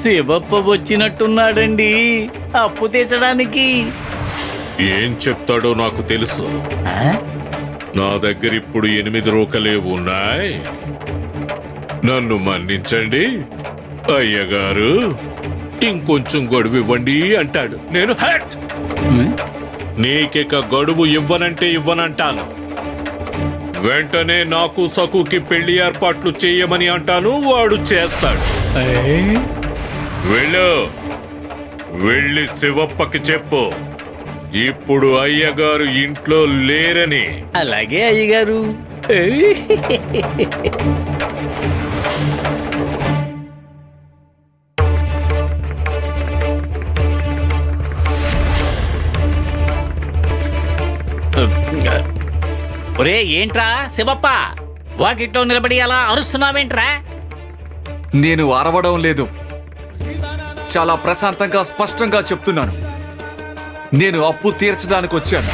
శివప్ప వచ్చినట్టున్నాడండి అప్పు తీర్చడానికి. ఏం చెప్తాడో నాకు తెలుసు. నా దగ్గర ఇప్పుడు 8 రూకలే ఉన్నాయి. నన్ను మన్నించండి అయ్యగారు, ఇంకొంచెం గడువు ఇవ్వండి అంటాడు. నేను హట్ నీకిక గడువు ఇవ్వనంటే ఇవ్వనంటాను. వెంటనే నాకు సకుకి పెళ్లి ఏర్పాట్లు చేయమని అంటాను, వాడు చేస్తాడు. వెళ్ళు, వెళ్ళి శివప్పకి చెప్పు ఇప్పుడు అయ్యగారు ఇంట్లో లేరని. అలాగే అయ్యగారు. ఒరే ఏంట్రా శివప్ప, వాకిట్లో నిలబడి అలా అరుస్తున్నావేంట్రా? నేను అరవడం లేదు, చాలా ప్రశాంతంగా స్పష్టంగా చెప్తున్నాను. నేను అప్పు తీర్చడానికి వచ్చాను.